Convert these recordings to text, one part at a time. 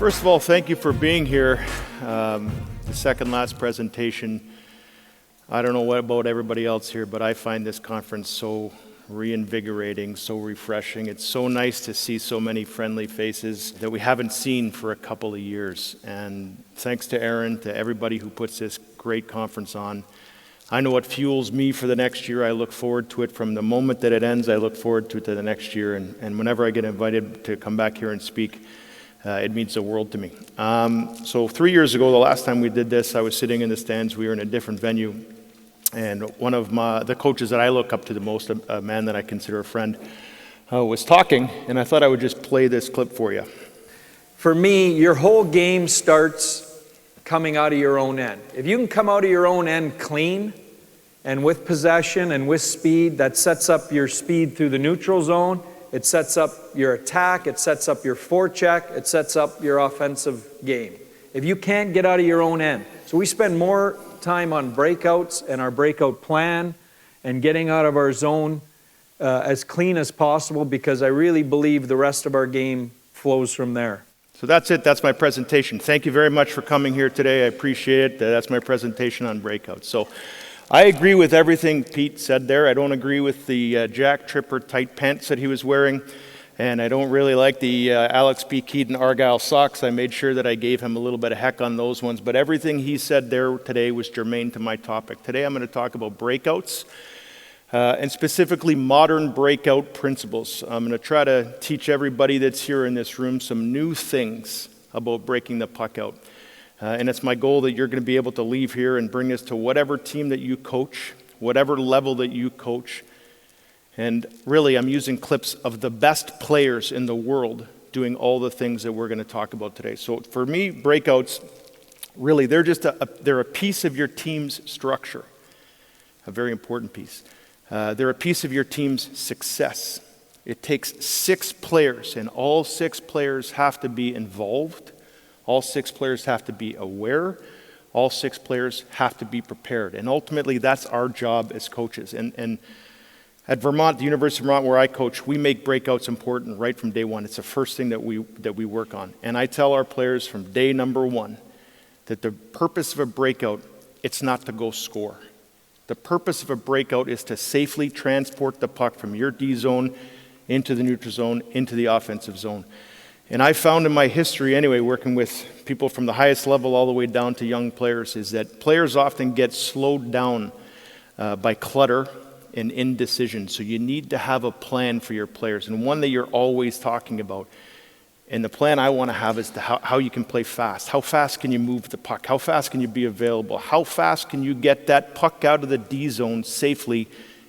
First of all, thank you for being here. The second last presentation, I don't know what about everybody else here, but I find this conference so reinvigorating, so refreshing. It's so nice to see so many friendly faces that we haven't seen for a couple of years. And thanks to Aaron, to everybody who puts this great conference on. I know what fuels me for the next year. I look forward to it from the moment that it ends. I look forward to it to the next year. And whenever I get invited to come back here and speak, it means the world to me. So 3 years ago, the last time we did this, I was sitting in the stands. We were in a different venue. And one of the coaches that I look up to the most, a man that I consider a friend, was talking. And I thought I would just play this clip for you. For me, your whole game starts coming out of your own end. If you can come out of your own end clean and with possession and with speed, that sets up your speed through the neutral zone. It sets up your attack, it sets up your forecheck, it sets up your offensive game. If you can't get out of your own end. So we spend more time on breakouts and our breakout plan and getting out of our zone as clean as possible, because I really believe the rest of our game flows from there. So that's it. That's my presentation. Thank you very much for coming here today. I appreciate it. That's my presentation on breakouts. So I agree with everything Pete said there. I don't agree with the Jack Tripper tight pants that he was wearing. And I don't really like the Alex B. Keaton Argyle socks. I made sure that I gave him a little bit of heck on those ones. But everything he said there today was germane to my topic. Today I'm going to talk about breakouts, and specifically modern breakout principles. I'm going to try to teach everybody that's here in this room some new things about breaking the puck out. And it's my goal that you're going to be able to leave here and bring this to whatever team that you coach, whatever level that you coach. And really, I'm using clips of the best players in the world doing all the things that we're going to talk about today. So for me, breakouts, really, they're just they're a piece of your team's structure, a very important piece. They're a piece of your team's success. It takes 6 players, and all 6 players have to be involved. All 6 players have to be aware. All 6 players have to be prepared. And ultimately, that's our job as coaches. And at Vermont, the University of Vermont, where I coach, we make breakouts important right from day one. It's the first thing that we work on. And I tell our players from day number 1 that the purpose of a breakout, it's not to go score. The purpose of a breakout is to safely transport the puck from your D zone into the neutral zone, into the offensive zone. And I found in my history anyway, working with people from the highest level all the way down to young players, is that players often get slowed down by clutter and indecision. So you need to have a plan for your players, and one that you're always talking about. And the plan I want to have is how you can play fast. How fast can you move the puck? How fast can you be available? How fast can you get that puck out of the D zone safely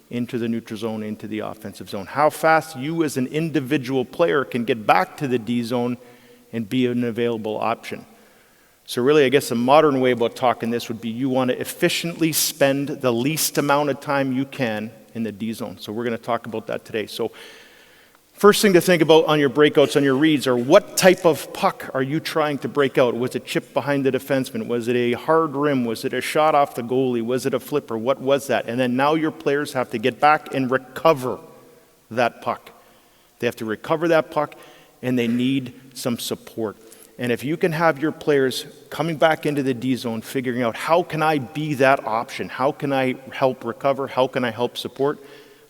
into the neutral zone, into the offensive zone? How fast you as an individual player can get back to the D zone and be an available option. So really, I guess a modern way about talking this would be you want to efficiently spend the least amount of time you can in the D zone. So we're going to talk about that today. So first thing to think about on your breakouts, on your reads, are what type of puck are you trying to break out? Was it chipped behind the defenseman? Was it a hard rim? Was it a shot off the goalie? Was it a flipper? What was that? And then now your players have to get back and recover that puck. They have to recover that puck, and they need some support. And if you can have your players coming back into the D zone, figuring out how can I be that option? How can I help recover? How can I help support?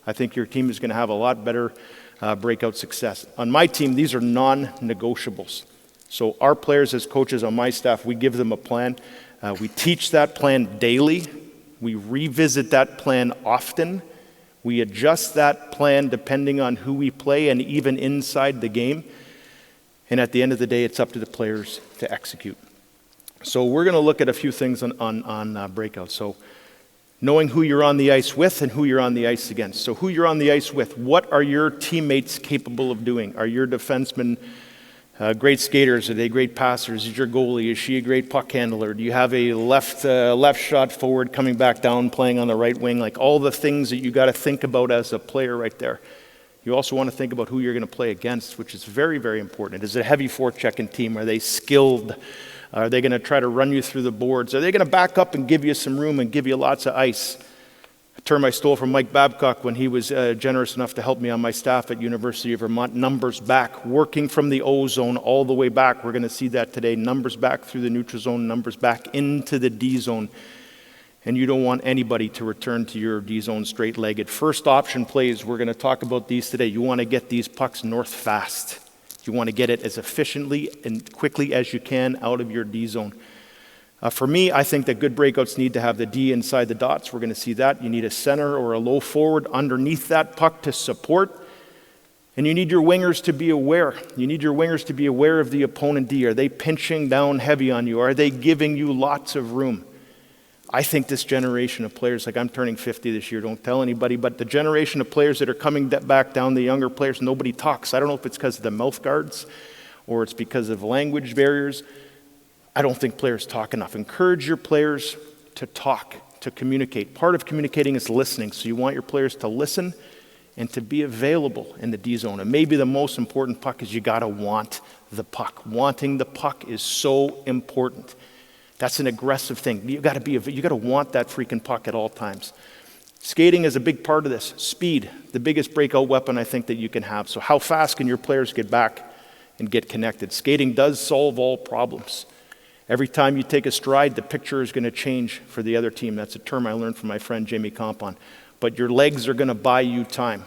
I think your team is going to have a lot better breakout success. On my team, these are non-negotiables. So our players as coaches on my staff, we give them a plan. We teach that plan daily. We revisit that plan often. We adjust that plan depending on who we play and even inside the game. And at the end of the day, it's up to the players to execute. So we're going to look at a few things on breakouts. So knowing who you're on the ice with and who you're on the ice against. So who you're on the ice with, what are your teammates capable of doing? Are your defensemen great skaters? Are they great passers? Is your goalie, is she a great puck handler? Do you have a left shot forward coming back down, playing on the right wing? Like all the things that you got to think about as a player right there. You also want to think about who you're going to play against, which is very, very important. Is it a heavy forechecking team? Are they skilled? Are they going to try to run you through the boards? Are they going to back up and give you some room and give you lots of ice? term I stole from Mike Babcock when he was generous enough to help me on my staff at University of Vermont. Numbers back, working from the O zone all the way back. We're going to see that today. Numbers back through the neutral zone, numbers back into the D zone. And you don't want anybody to return to your D zone straight-legged. First option plays, we're going to talk about these today. You want to get these pucks north fast. You want to get it as efficiently and quickly as you can out of your D zone. For me, I think that good breakouts need to have the D inside the dots. We're going to see that. You need a center or a low forward underneath that puck to support. And you need your wingers to be aware. You need your wingers to be aware of the opponent D. Are they pinching down heavy on you? Are they giving you lots of room? I think this generation of players, like I'm turning 50 this year, don't tell anybody, but the generation of players that are coming back down, the younger players, nobody talks. I don't know if it's because of the mouth guards or it's because of language barriers. I don't think players talk enough. Encourage your players to talk, to communicate. Part of communicating is listening, so you want your players to listen and to be available in the D zone. And maybe the most important puck is you gotta want the puck. Wanting the puck is so important. That's an aggressive thing. You gotta want that freaking puck at all times. Skating is a big part of this. Speed, the biggest breakout weapon I think that you can have. So how fast can your players get back and get connected? Skating does solve all problems. Every time you take a stride, the picture is gonna change for the other team. That's a term I learned from my friend Jamie Compon. But your legs are gonna buy you time.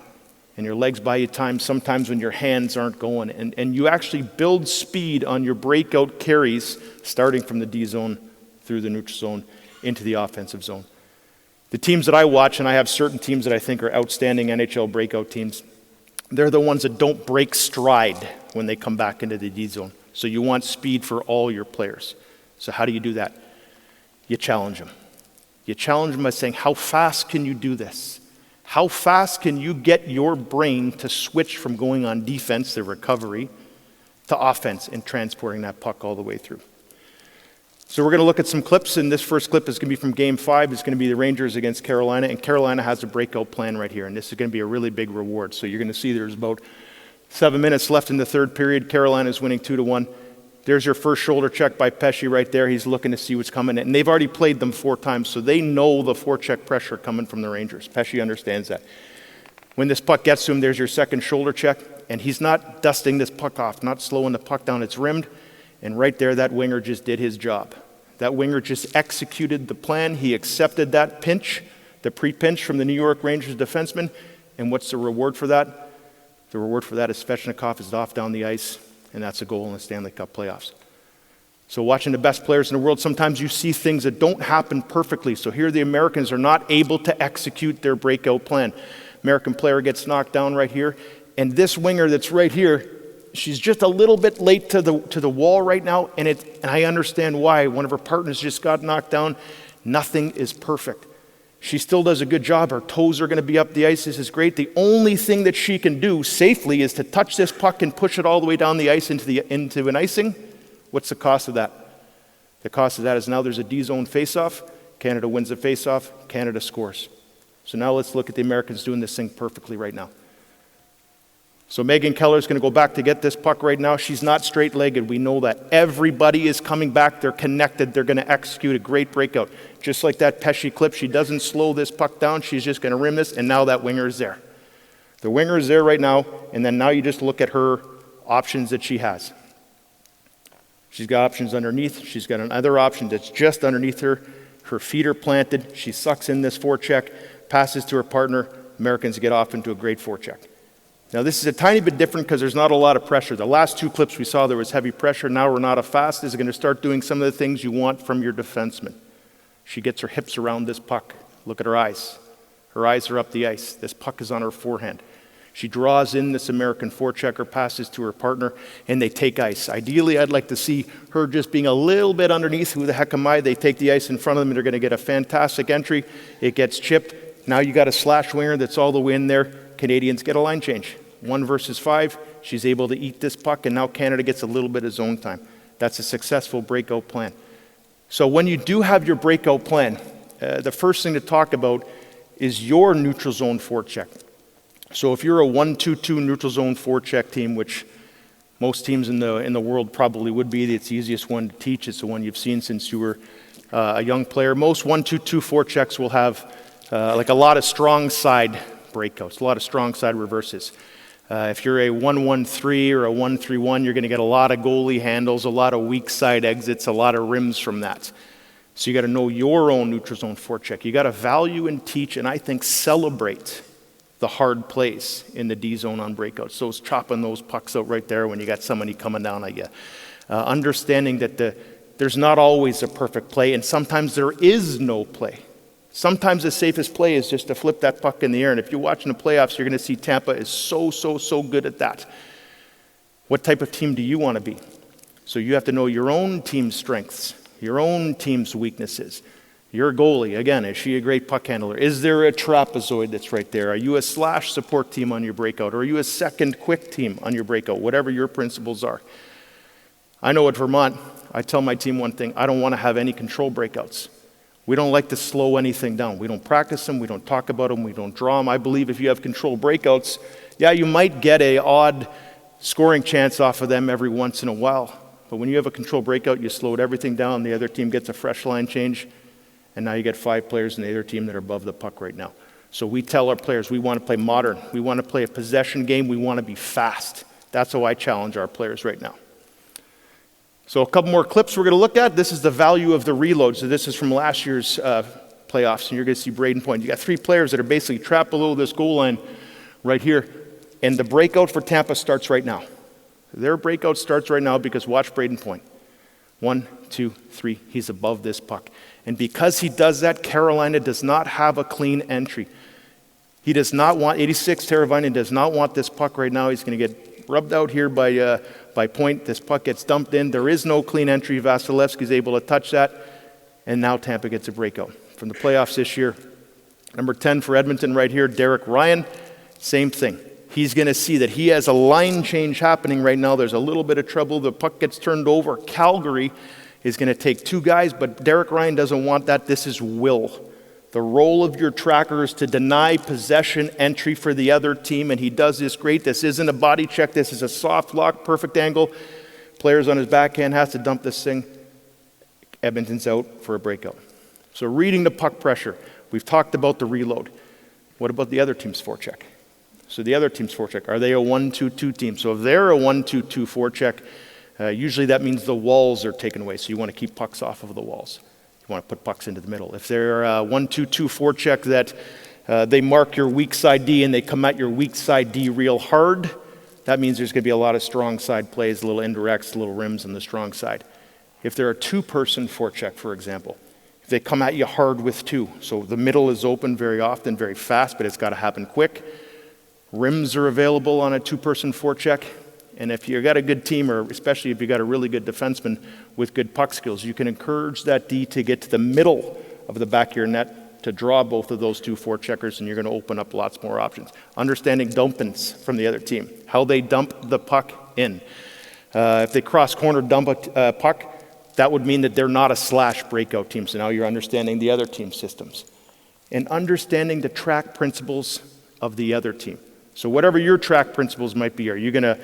And your legs buy you time sometimes when your hands aren't going. And you actually build speed on your breakout carries starting from the D zone through the neutral zone into the offensive zone. The teams that I watch, and I have certain teams that I think are outstanding NHL breakout teams, they're the ones that don't break stride when they come back into the D zone. So you want speed for all your players. So how do you do that? You challenge them. You challenge them by saying, how fast can you do this? How fast can you get your brain to switch from going on defense, the recovery, to offense and transporting that puck all the way through? So we're going to look at some clips, and this first clip is going to be from Game 5. It's going to be the Rangers against Carolina, and Carolina has a breakout plan right here, and this is going to be a really big reward. So you're going to see there's about 7 minutes left in the third period. Carolina's winning 2-1. There's your first shoulder check by Pesce right there. He's looking to see what's coming, and they've already played them 4 times, so they know the forecheck pressure coming from the Rangers. Pesce understands that. When this puck gets to him, there's your second shoulder check, and he's not dusting this puck off, not slowing the puck down. It's rimmed, and right there, that winger just did his job. That winger just executed the plan. He accepted that pinch, the pre-pinch from the New York Rangers defenseman, and what's the reward for that? The reward for that is Svechnikov is off down the ice, and that's a goal in the Stanley Cup playoffs. So watching the best players in the world, sometimes you see things that don't happen perfectly. So here the Americans are not able to execute their breakout plan. American player gets knocked down right here, and this winger that's right here, she's just a little bit late to the wall right now, and I understand why. One of her partners just got knocked down. Nothing is perfect. She still does a good job. Her toes are going to be up the ice. This is great. The only thing that she can do safely is to touch this puck and push it all the way down the ice into an icing. What's the cost of that? The cost of that is now there's a D-zone face-off. Canada wins the face-off. Canada scores. So now let's look at the Americans doing this thing perfectly right now. So Megan Keller is going to go back to get this puck right now. She's not straight-legged. We know that. Everybody is coming back. They're connected. They're going to execute a great breakout. Just like that Pesce clip, she doesn't slow this puck down. She's just going to rim this, and now that winger is there. The winger is there right now, and then now you just look at her options that she has. She's got options underneath. She's got another option that's just underneath her. Her feet are planted. She sucks in this forecheck, passes to her partner. Americans get off into a great forecheck. Now this is a tiny bit different because there's not a lot of pressure. The last 2 clips we saw there was heavy pressure. Now Renata Fast is going to start doing some of the things you want from your defenseman. She gets her hips around this puck. Look at her eyes. Her eyes are up the ice. This puck is on her forehand. She draws in this American forechecker, passes to her partner, and they take ice. Ideally, I'd like to see her just being a little bit underneath. Who the heck am I? They take the ice in front of them, and they're going to get a fantastic entry. It gets chipped. Now you got a slash winger that's all the way in there. Canadians get a line change. 1 versus 5. She's able to eat this puck, and now Canada gets a little bit of zone time. That's a successful breakout plan. So when you do have your breakout plan, the first thing to talk about is your neutral zone forecheck. So if you're a 1-2-2 neutral zone forecheck team, which most teams in the world probably would be, it's the easiest one to teach. It's the one you've seen since you were a young player. Most 1-2-2 forechecks will have like a lot of strong side breakouts, a lot of strong side reverses. If you're a 1-1-3 or a 1-3-1, you're going to get a lot of goalie handles, a lot of weak side exits, a lot of rims from that. So you got to know your own neutral zone forecheck. You got to value and teach, and I think celebrate the hard plays in the D zone on breakouts. So it's chopping those pucks out right there when you got somebody coming down at you. Understanding that there's not always a perfect play, and sometimes there is no play. Sometimes the safest play is just to flip that puck in the air. And if you're watching the playoffs, you're going to see Tampa is so good at that. What type of team do you want to be? So you have to know your own team's strengths, your own team's weaknesses. Your goalie, again, is she a great puck handler? Is there a trapezoid that's right there? Are you a slash support team on your breakout? Or are you a second quick team on your breakout? Whatever your principles are. I know at Vermont, I tell my team one thing: I don't want to have any control breakouts. We don't like to slow anything down. We don't practice them, we don't talk about them, we don't draw them. I believe if you have control breakouts, yeah, you might get an odd scoring chance off of them every once in a while. But when you have a control breakout, you slowed everything down, the other team gets a fresh line change, and now you get 5 players in the other team that are above the puck right now. So we tell our players we want to play modern, we want to play a possession game, we want to be fast. That's how I challenge our players right now. So a couple more clips we're going to look at. This is the value of the reload. So this is from last year's playoffs, and you're going to see Braden Point. You got 3 players that are basically trapped below this goal line right here, and the breakout for Tampa starts right now. Their breakout starts right now because watch Braden Point. 1, 2, 3, he's above this puck. And because he does that, Carolina does not have a clean entry. He does not want, 86, Teravainen does not want this puck right now. He's going to get rubbed out here by Point. This puck gets dumped in. There is no clean entry. Vasilevsky's able to touch that. And now Tampa gets a breakout. From the playoffs this year, number 10 for Edmonton right here, Derek Ryan, same thing. He's going to see that he has a line change happening right now. There's a little bit of trouble. The puck gets turned over. Calgary is going to take 2 guys, but Derek Ryan doesn't want that. This is will. The role of your tracker is to deny possession entry for the other team, and he does this great. This isn't a body check. This is a soft lock, perfect angle. Players on his backhand has to dump this thing. Edmonton's out for a breakout. So reading the puck pressure. We've talked about the reload. What about the other team's forecheck? So the other team's forecheck, are they a 1-2-2 team? So if they're a 1-2-2 forecheck, usually that means the walls are taken away. So you want to keep pucks off of the walls. You want to put pucks into the middle. If they're a 1-2-2 forecheck that they mark your weak side D and they come at your weak side D real hard, that means there's going to be a lot of strong side plays, little indirects, little rims on the strong side. If they're a 2-person forecheck, for example, if they come at you hard with 2, so the middle is open very often, very fast, but it's got to happen quick. Rims are available on a 2-person forecheck. And if you've got a good team, or especially if you've got a really good defenseman with good puck skills, you can encourage that D to get to the middle of the back of your net to draw both of those 2 forecheckers, and you're going to open up lots more options. Understanding dumpings from the other team, how they dump the puck in. If they cross-corner dump a puck, that would mean that they're not a slash breakout team. So now you're understanding the other team's systems. And understanding the track principles of the other team. So whatever your track principles might be, are you going to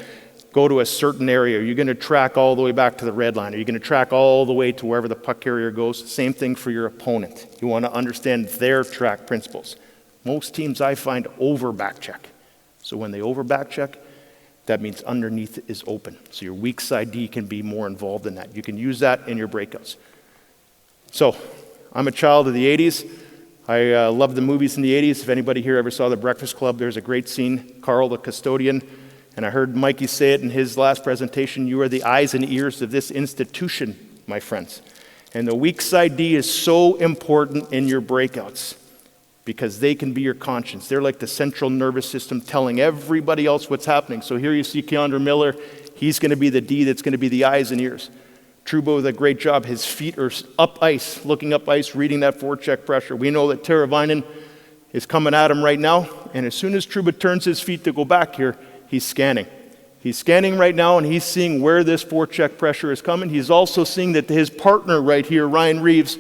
go to a certain area? Are you going to track all the way back to the red line? Are you going to track all the way to wherever the puck carrier goes? Same thing for your opponent. You want to understand their track principles. Most teams I find over back check. So when they over back check, that means underneath is open. So your weak side D can be more involved in that. You can use that in your breakouts. So I'm a child of the 80s. I love the movies in the 80s. If anybody here ever saw The Breakfast Club, there's a great scene, Carl the custodian. And I heard Mikey say it in his last presentation, you are the eyes and ears of this institution, my friends. And the weak side D is so important in your breakouts because they can be your conscience. They're like the central nervous system telling everybody else what's happening. So here you see Keandre Miller. He's going to be the D that's going to be the eyes and ears. Trouba with a great job. His feet are up ice, looking up ice, reading that forecheck pressure. We know that Teravainen is coming at him right now. And as soon as Trouba turns his feet to go back here, he's scanning. He's scanning right now, and he's seeing where this forecheck pressure is coming. He's also seeing that his partner right here, Ryan Reeves,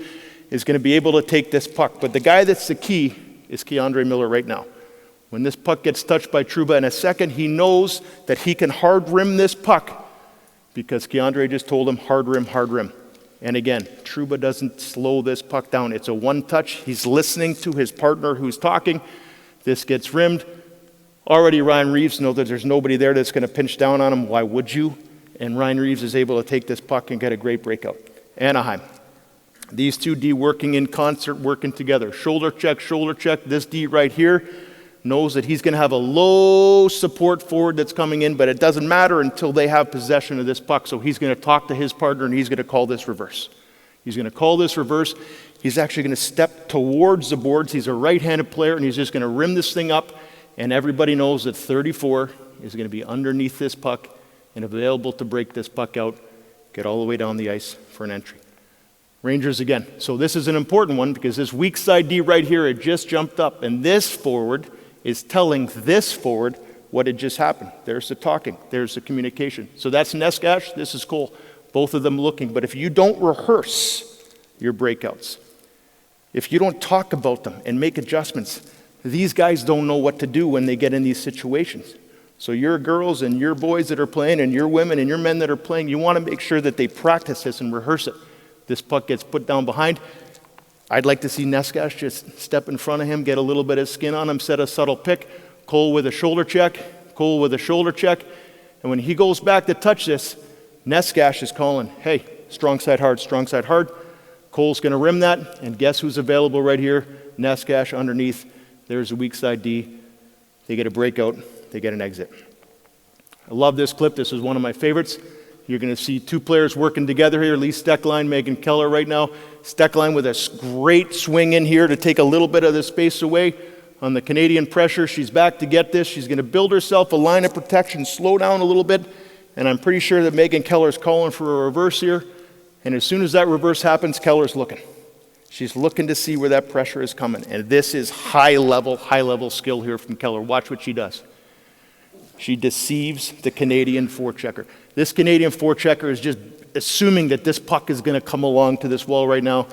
is going to be able to take this puck. But the guy that's the key is Keandre Miller right now. When this puck gets touched by Trouba in a second, he knows that he can hard rim this puck because Keandre just told him hard rim, hard rim. And again, Trouba doesn't slow this puck down. It's a one touch. He's listening to his partner who's talking. This gets rimmed. Already Ryan Reeves knows that there's nobody there that's going to pinch down on him. Why would you? And Ryan Reeves is able to take this puck and get a great breakout. Anaheim. These two D working in concert, working together. Shoulder check, shoulder check. This D right here knows that he's going to have a low support forward that's coming in, but it doesn't matter until they have possession of this puck. So he's going to talk to his partner, and he's going to call this reverse. He's going to call this reverse. He's actually going to step towards the boards. He's a right-handed player, and he's just going to rim this thing up, and everybody knows that 34 is going to be underneath this puck and available to break this puck out, get all the way down the ice for an entry. Rangers again. So this is an important one because this weak side D right here, it just jumped up, and this forward is telling this forward what had just happened. There's the talking. There's the communication. So that's Neskash. This is Cole. Both of them looking. But if you don't rehearse your breakouts, if you don't talk about them and make adjustments, these guys don't know what to do when they get in these situations. So your girls and your boys that are playing and your women and your men that are playing, you want to make sure that they practice this and rehearse it. This puck gets put down behind. I'd like to see Neskash just step in front of him, get a little bit of skin on him, set a subtle pick. Cole with a shoulder check. Cole with a shoulder check. And when he goes back to touch this, Neskash is calling, hey, strong side hard, strong side hard. Cole's going to rim that, and guess who's available right here? Neskash underneath. There's a weak side D. They get a breakout. They get an exit. I love this clip. This is one of my favorites. You're going to see two players working together here, Lee Steckline, Megan Keller right now. Steckline with a great swing in here to take a little bit of the space away on the Canadian pressure. She's back to get this. She's going to build herself a line of protection, slow down a little bit, and I'm pretty sure that Megan Keller's calling for a reverse here. And as soon as that reverse happens, Keller's looking. She's looking to see where that pressure is coming. And this is high level skill here from Keller. Watch what she does. She deceives the Canadian forechecker. This Canadian forechecker is just assuming that this puck is going to come along to this wall right now.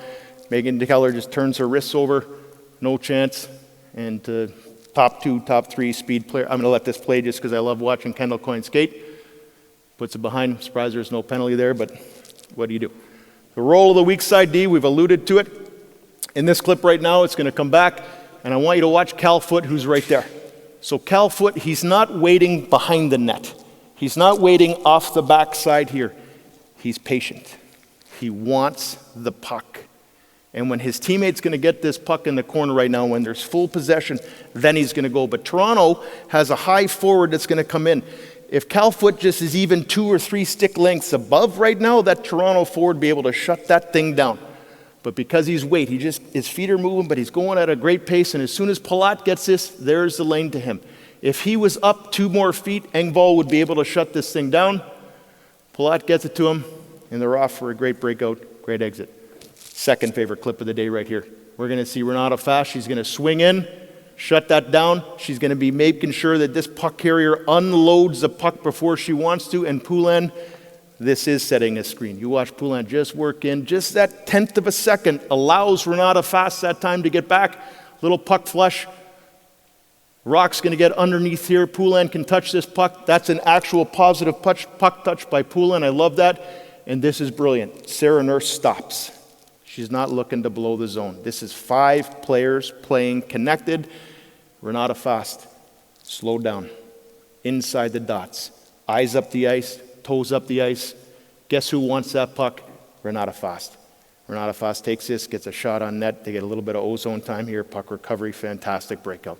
Megan Keller just turns her wrists over, no chance. And top two, top three speed player. I'm going to let this play just because I love watching Kendall Coyne skate. Puts it behind. Surprised there's no penalty there, but what do you do? The role of the weak side D, we've alluded to it. In this clip right now, it's going to come back, and I want you to watch Cal Foote, who's right there. So Cal Foote, he's not waiting behind the net. He's not waiting off the backside here. He's patient. He wants the puck. And when his teammate's going to get this puck in the corner right now, when there's full possession, then he's going to go. But Toronto has a high forward that's going to come in. If Cal Foote just is even 2 or 3 stick lengths above right now, that Toronto forward be able to shut that thing down. But because he's weight, his feet are moving, but he's going at a great pace. And as soon as Palat gets this, there's the lane to him. If he was up 2 more feet, Engvall would be able to shut this thing down. Palat gets it to him, and they're off for a great breakout, great exit. Second favorite clip of the day right here. We're going to see Renata Fast. She's going to swing in, shut that down. She's going to be making sure that this puck carrier unloads the puck before she wants to. And Poulin, this is setting a screen. You watch Poulin just work in. Just that 1/10 of a second allows Renata Fast that time to get back. Little puck flush. Rock's going to get underneath here. Poulin can touch this puck. That's an actual positive puck touch by Poulin. I love that. And this is brilliant. Sarah Nurse stops. She's not looking to blow the zone. This is 5 players playing connected. Renata Fast, slow down. Inside the dots. Eyes up the ice, toes up the ice. Guess who wants that puck? Renata Fast. Renata Fast takes this, gets a shot on net. They get a little bit of ozone time here. Puck recovery, fantastic breakout.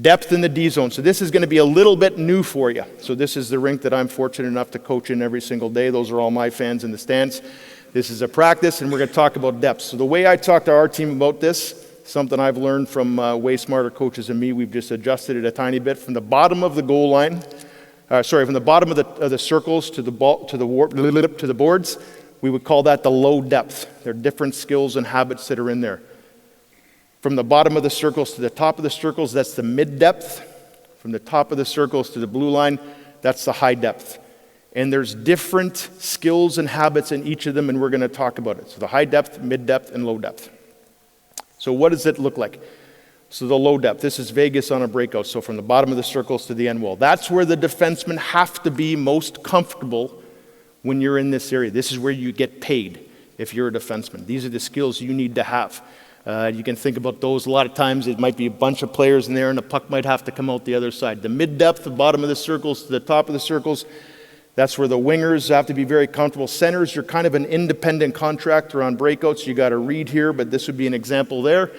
Depth in the D zone. So this is going to be a little bit new for you. So this is the rink that I'm fortunate enough to coach in every single day. Those are all my fans in the stands. This is a practice, and we're going to talk about depth. So the way I talk to our team about this, something I've learned from way smarter coaches than me, we've just adjusted it a tiny bit. From the bottom of the goal line, from the bottom of the circles to the boards, we would call that the low depth. There are different skills and habits that are in there. From the bottom of the circles to the top of the circles, that's the mid depth. From the top of the circles to the blue line, that's the high depth. And there's different skills and habits in each of them, and we're going to talk about it. So the high depth, mid depth, and low depth. So what does it look like? So the low depth, this is Vegas on a breakout. So from the bottom of the circles to the end wall. That's where the defensemen have to be most comfortable when you're in this area. This is where you get paid. if you're a defenseman. These are the skills you need to have. You can think about those. A lot of times it might be a bunch of players in there and the puck might have to come out the other side. The mid-depth, the bottom of the circles to the top of the circles, that's where the wingers have to be very comfortable. Centers, you're kind of an independent contractor on breakouts. You got to read here, but this would be an example there.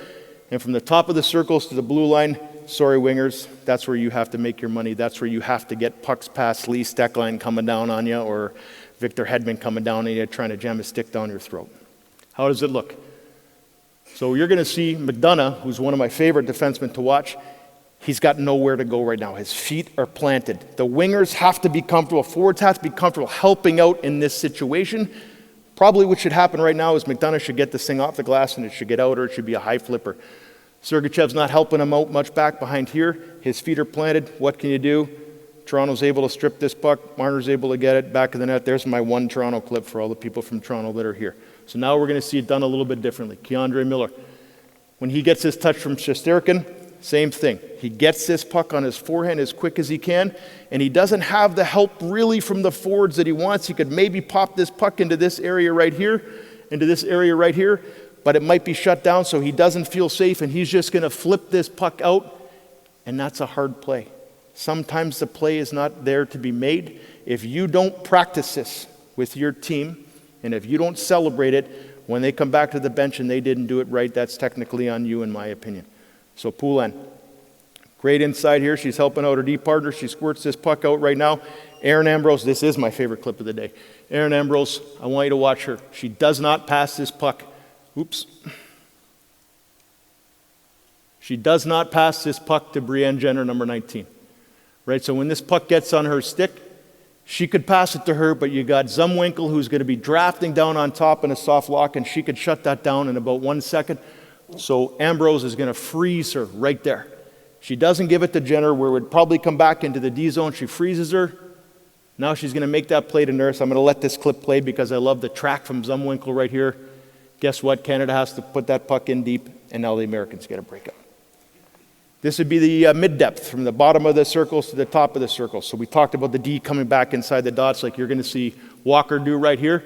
And from the top of the circles to the blue line, sorry, wingers, that's where you have to make your money. That's where you have to get pucks past Lee Steckline coming down on you or Victor Hedman coming down on you trying to jam a stick down your throat. How does it look? So you're going to see McDonough, who's one of my favorite defensemen to watch. He's got nowhere to go right now. His feet are planted. The wingers have to be comfortable. Forwards have to be comfortable helping out in this situation. Probably what should happen right now is McDonough should get this thing off the glass and it should get out, or it should be a high flipper. Sergachev's not helping him out much back behind here. His feet are planted. What can you do? Toronto's able to strip this puck. Marner's able to get it back of the net. There's my one Toronto clip for all the people from Toronto that are here. So now we're going to see it done a little bit differently. Keandre Miller. When he gets his touch from Shesterkin, same thing. He gets this puck on his forehand as quick as he can, and he doesn't have the help really from the forwards that he wants. He could maybe pop this puck into this area right here, but it might be shut down, so he doesn't feel safe, and he's just going to flip this puck out, and that's a hard play. Sometimes the play is not there to be made. If you don't practice this with your team, and if you don't celebrate it, when they come back to the bench and they didn't do it right, that's technically on you, in my opinion. So Poulin, great inside here. She's helping out her D partner. She squirts this puck out right now. Erin Ambrose, this is my favorite clip of the day. Erin Ambrose, I want you to watch her. She does not pass this puck. Oops. She does not pass this puck to Brienne Jenner, number 19. Right, so when this puck gets on her stick, she could pass it to her, but you got Zumwinkle who's going to be drafting down on top in a soft lock, and she could shut that down in about 1 second. So Ambrose is going to freeze her right there. She doesn't give it to Jenner, where it would probably come back into the D zone. She freezes her. Now she's going to make that play to Nurse. I'm going to let this clip play because I love the track from Zumwinkle right here. Guess what? Canada has to put that puck in deep, and now the Americans get a breakout. This would be the mid-depth, from the bottom of the circles to the top of the circles. So we talked about the D coming back inside the dots like you're going to see Walker do right here.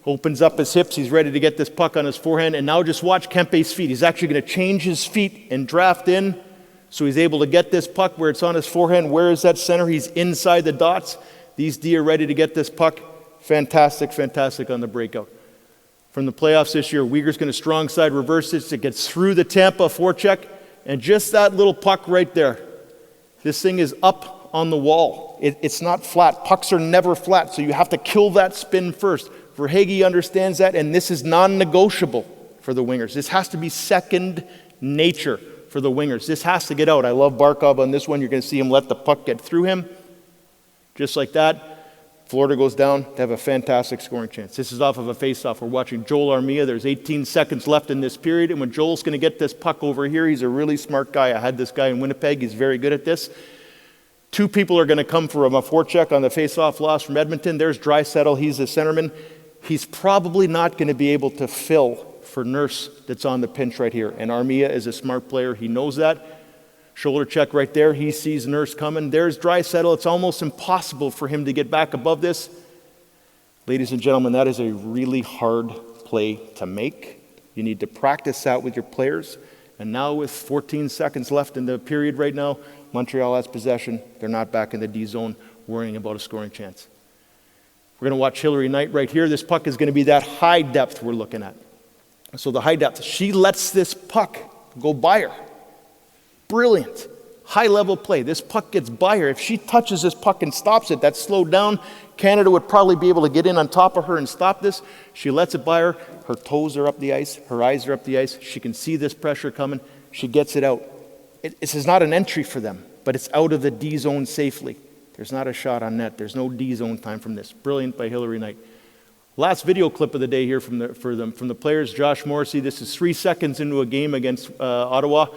Opens up his hips. He's ready to get this puck on his forehand. And now just watch Kempe's feet. He's actually going to change his feet and draft in so he's able to get this puck where it's on his forehand. Where is that center? He's inside the dots. These D are ready to get this puck. Fantastic, fantastic on the breakout. From the playoffs this year, Uyghur's going to strong side reverse this. It gets through the Tampa forecheck. And just that little puck right there. This thing is up on the wall. It's not flat. Pucks are never flat, so you have to kill that spin first. Verhaeghe understands that, and this is non-negotiable for the wingers. This has to be second nature for the wingers. This has to get out. I love Barkov on this one. You're going to see him let the puck get through him. Just like that. Florida goes down to have a fantastic scoring chance. This is off of a face-off. We're watching Joel Armia. There's 18 seconds left in this period, and when Joel's going to get this puck over here, he's a really smart guy. I had this guy in Winnipeg. He's very good at this. Two people are going to come for a forecheck on the face-off loss from Edmonton. There's Draisaitl. He's the centerman. He's probably not going to be able to fill for Nurse that's on the pinch right here, and Armia is a smart player. He knows that. Shoulder check right there. He sees Nurse coming. There's Draisaitl. It's almost impossible for him to get back above this. Ladies and gentlemen, that is a really hard play to make. You need to practice that with your players. And now with 14 seconds left in the period right now, Montreal has possession. They're not back in the D zone worrying about a scoring chance. We're going to watch Hilary Knight right here. This puck is going to be that high depth we're looking at. So the high depth, she lets this puck go by her. Brilliant. High-level play. This puck gets by her. If she touches this puck and stops it, that's slowed down. Canada would probably be able to get in on top of her and stop this. She lets it by her. Her toes are up the ice. Her eyes are up the ice. She can see this pressure coming. She gets it out. This is not an entry for them, but it's out of the D zone safely. There's not a shot on net. There's no D zone time from this. Brilliant by Hilary Knight. Last video clip of the day here from the players. Josh Morrissey. This is 3 seconds into a game against Ottawa.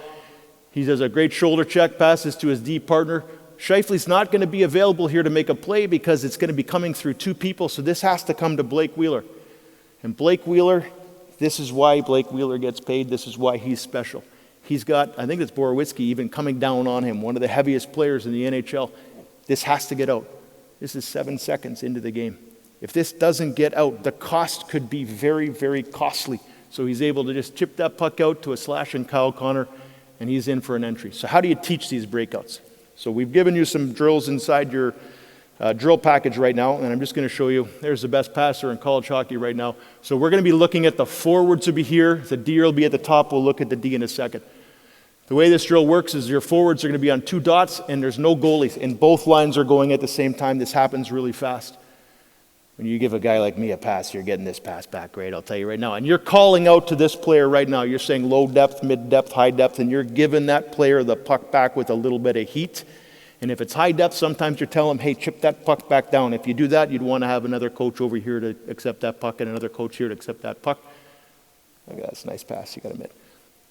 He does a great shoulder check, passes to his D partner. Scheifele's not going to be available here to make a play because it's going to be coming through two people, so this has to come to Blake Wheeler. And Blake Wheeler, this is why Blake Wheeler gets paid. This is why he's special. He's got, I think it's Borowitzki even coming down on him, one of the heaviest players in the NHL. This has to get out. This is 7 seconds into the game. If this doesn't get out, the cost could be very, very costly. So he's able to just chip that puck out to a slash and Kyle Connor, and he's in for an entry. So how do you teach these breakouts? So we've given you some drills inside your drill package right now, and I'm just going to show you. There's the best passer in college hockey right now. So we're going to be looking at the forwards will be here. The D will be at the top. We'll look at the D in a second. The way this drill works is your forwards are going to be on 2 dots, and there's no goalies, and both lines are going at the same time. This happens really fast. When you give a guy like me a pass, you're getting this pass back great, I'll tell you right now. And you're calling out to this player right now. You're saying low depth, mid depth, high depth, and you're giving that player the puck back with a little bit of heat. And if it's high depth, sometimes you're telling them, hey, chip that puck back down. If you do that, you'd want to have another coach over here to accept that puck and another coach here to accept that puck. Look at that, that's a nice pass, you got to admit.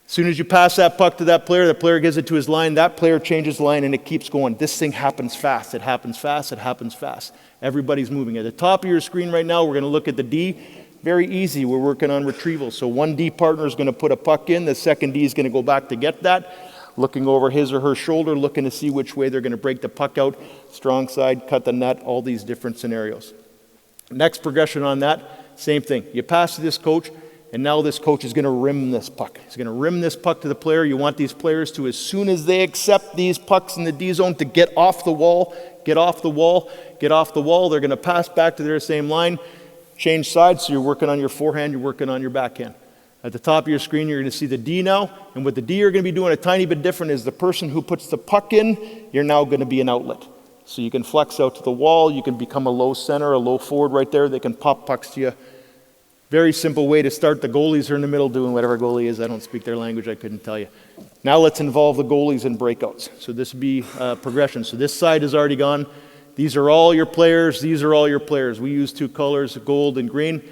As soon as you pass that puck to that player, the player gives it to his line, that player changes line, and it keeps going. This thing happens fast. It happens fast. It happens fast. Everybody's moving. At the top of your screen right now, we're going to look at the D. Very easy. We're working on retrieval. So one D partner is going to put a puck in. The second D is going to go back to get that, looking over his or her shoulder, looking to see which way they're going to break the puck out, strong side, cut the net, all these different scenarios. Next progression on that, same thing. You pass to this coach, and now this coach is going to rim this puck. He's going to rim this puck to the player. You want these players to, as soon as they accept these pucks in the D zone, to get off the wall, get off the wall, get off the wall. They're going to pass back to their same line, change sides, so you're working on your forehand, you're working on your backhand. At the top of your screen, you're going to see the D now, and what the D are going to be doing a tiny bit different is the person who puts the puck in, you're now going to be an outlet. So you can flex out to the wall, you can become a low center, a low forward right there, they can pop pucks to you. Very simple way to start. The goalies are in the middle doing whatever goalie is. I don't speak their language, I couldn't tell you. Now let's involve the goalies in breakouts. So this would be progression. So this side is already gone. These are all your players, these are all your players. We use 2 colors, gold and green.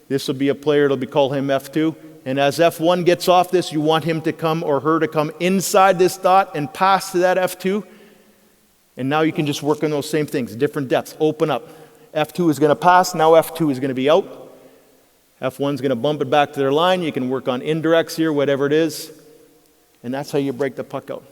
This will be a player, it'll be call him F2. And as F1 gets off this, you want him to come or her to come inside this dot and pass to that F2. And now you can just work on those same things, different depths, open up. F2 is going to pass, now F2 is going to be out. F1 is going to bump it back to their line. You can work on indirects here, whatever it is. And that's how you break the puck out.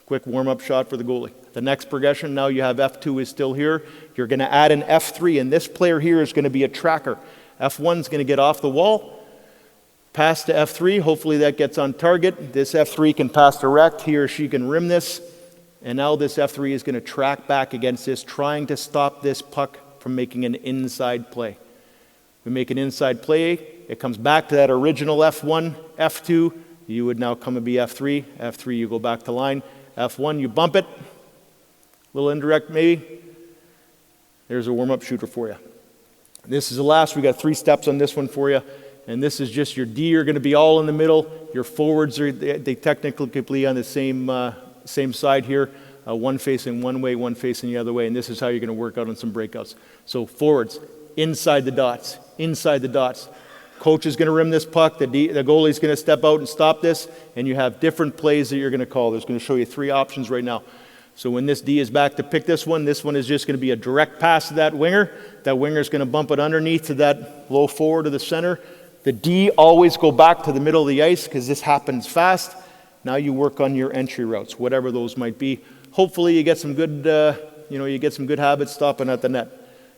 Quick warm-up shot for the goalie. The next progression, now you have F2 is still here. You're going to add an F3, and this player here is going to be a tracker. F1 is going to get off the wall, pass to F3. Hopefully that gets on target. This F3 can pass direct. He or she can rim this. And now this F3 is going to track back against this, trying to stop this puck from making an inside play. We make an inside play. It comes back to that original F1, F2. You would now come and be F3. F3, you go back to line. F1, you bump it. Little indirect maybe. There's a warm-up shooter for you. This is the last. We got 3 steps on this one for you. And this is just your D are going to be all in the middle. Your forwards are they technically on the same side here. One facing one way, one facing the other way. And this is how you're going to work out on some breakouts. So forwards, inside the dots, inside the dots. Coach is going to rim this puck. The goalie is going to step out and stop this. And you have different plays that you're going to call. There's going to show you 3 options right now. So when this D is back to pick this one is just going to be a direct pass to that winger. That winger is going to bump it underneath to that low forward to the center. The D always go back to the middle of the ice because this happens fast. Now you work on your entry routes, whatever those might be. Hopefully you get some good, habits stopping at the net.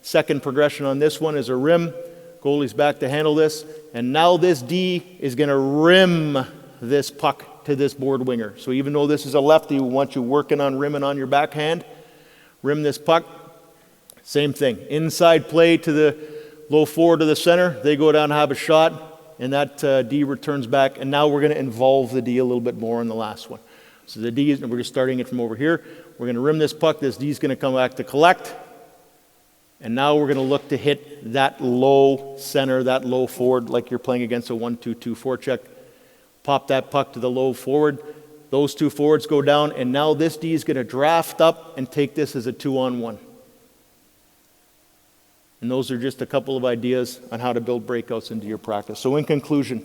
Second progression on this one is a rim. Goalie's back to handle this. And now this D is going to rim this puck to this board winger. So even though this is a lefty, we want you working on rimming on your backhand. Rim this puck. Same thing. Inside play to the low forward to the center. They go down and have a shot. And that D returns back. And now we're going to involve the D a little bit more in the last one. So the D, we're just starting it from over here. We're going to rim this puck. This D is going to come back to collect. And now we're going to look to hit that low center, that low forward, like you're playing against a 1-2-2 forecheck. Pop that puck to the low forward. Those 2 forwards go down, and now this D is going to draft up and take this as a 2-on-1. And those are just a couple of ideas on how to build breakouts into your practice. So in conclusion,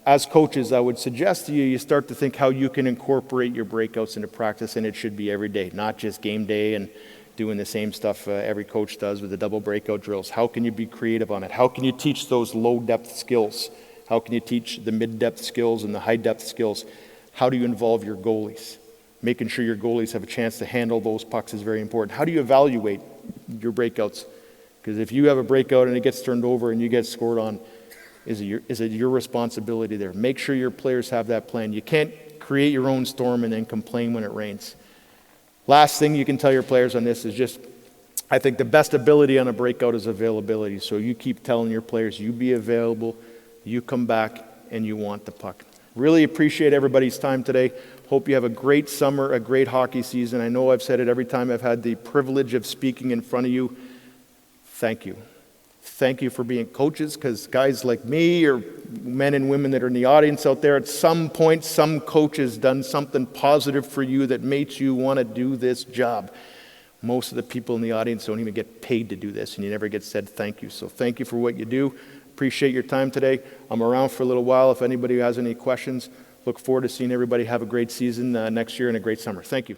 as coaches, I would suggest to you start to think how you can incorporate your breakouts into practice, and it should be every day, not just game day and doing the same stuff every coach does with the double breakout drills. How can you be creative on it? How can you teach those low-depth skills? How can you teach the mid-depth skills and the high-depth skills? How do you involve your goalies? Making sure your goalies have a chance to handle those pucks is very important. How do you evaluate your breakouts? Because if you have a breakout and it gets turned over and you get scored on, is it your responsibility there? Make sure your players have that plan. You can't create your own storm and then complain when it rains. Last thing you can tell your players on this is just, I think the best ability on a breakout is availability. So you keep telling your players, you be available, you come back, and you want the puck. Really appreciate everybody's time today. Hope you have a great summer, a great hockey season. I know I've said it every time I've had the privilege of speaking in front of you. Thank you. Thank you for being coaches, because guys like me or men and women that are in the audience out there, at some point, some coach has done something positive for you that makes you want to do this job. Most of the people in the audience don't even get paid to do this, and you never get said thank you. So thank you for what you do. Appreciate your time today. I'm around for a little while if anybody has any questions. Look forward to seeing everybody have a great season next year and a great summer. Thank you.